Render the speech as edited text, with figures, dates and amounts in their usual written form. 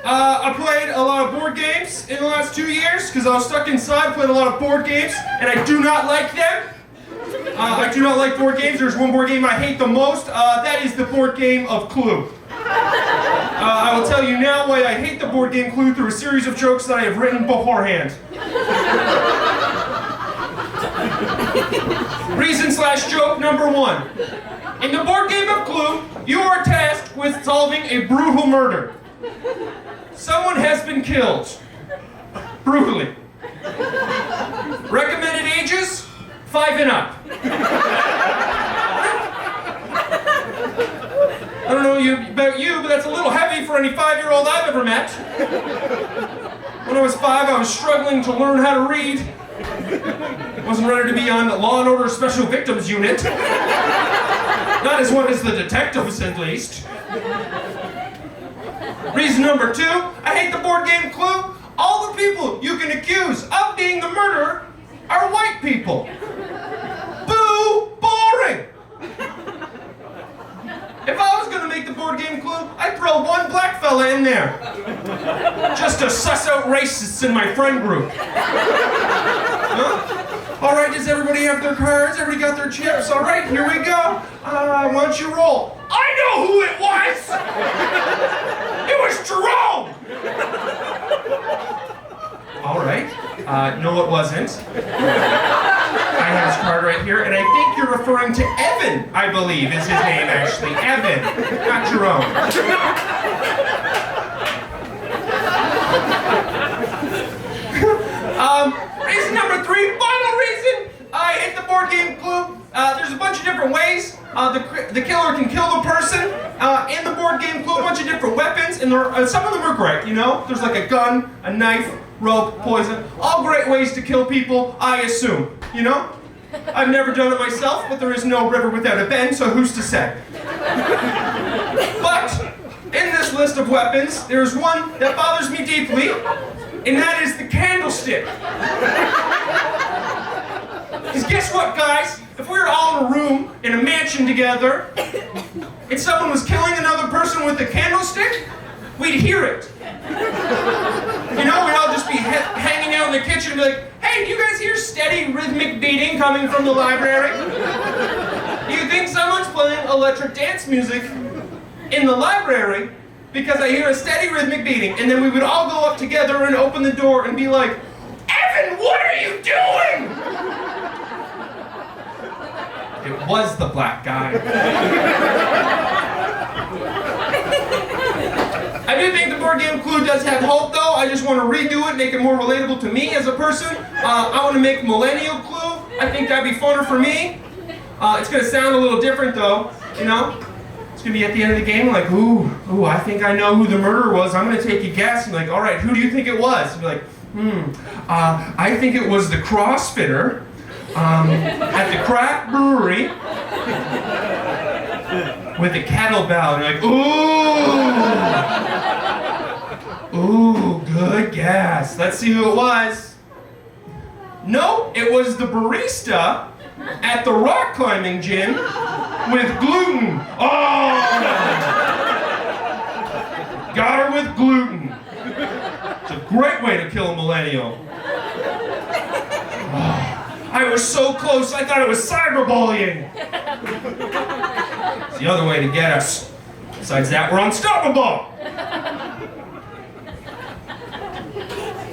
I played a lot of board games in the last 2 years because I was stuck inside, played a lot of board games, and I do not like them. I do not like board games. There's one board game I hate the most. That is the board game of Clue. I will tell you now why I hate the board game Clue through a series of jokes that I have written beforehand. Reason/joke number 1. In the board game of Clue, you are tasked with solving a brutal murder. Someone has been killed. Brutally. Recommended ages? 5 and up. I don't know about you, but that's a little heavy for any 5-year-old I've ever met. When I was 5, I was struggling to learn how to read. Wasn't ready to be on the Law & Order Special Victims Unit. Not as one as the detectives, at least. Reason number 2, I hate the board game Clue. All the people you can accuse of being the murderer are white people. Boo! Boring! If I was gonna make the board game Clue, I'd throw one black fella in there. Just to suss out racists in my friend group. Huh? All right, does everybody have their cards? Everybody got their chips? All right, here we go. Why don't you roll? I know who it was! It was Jerome! All right. No, it wasn't. I have his card right here, and I think you're referring to Evan, I believe, is his name, actually. Evan, not Jerome. Reason number 3, final reason I hate the board game Clue. There's a bunch of different ways the killer can kill the person. In the board game Clue, a bunch of different weapons, and some of them are great, you know? There's like a gun, a knife, rope, poison, all great ways to kill people, I assume, you know? I've never done it myself, but there is no river without a bend, so who's to say? But in this list of weapons, there's one that bothers me deeply, and that is the candlestick. Because guess what, guys? If we were all in a room, in a mansion together, and someone was killing another person with a candlestick, we'd hear it. You know, we'd all just be hanging out in the kitchen and be like, hey, do you guys hear steady rhythmic beating coming from the library? Do you think someone's playing electric dance music in the library because I hear a steady rhythmic beating? And then we would all go up together and open the door and be like, Evan, what are you doing? It was the black guy. I do think the board game Clue does have hope, though. I just want to redo it, make it more relatable to me as a person. I want to make Millennial Clue. I think that'd be funner for me. It's going to sound a little different, though, you know? It's going to be at the end of the game, like, ooh, I think I know who the murderer was. I'm going to take a guess. And like, all right, who do you think it was? And be like, I think it was the CrossFitter at the craft brewery with a kettlebell. And you're like, ooh, good guess. Let's see who it was. No, it was the barista at the rock climbing gym with gluten. Oh! Got her with gluten. It's a great way to kill a millennial. Oh, I was so close, I thought it was cyberbullying. It's the other way to get us. Besides that, we're unstoppable.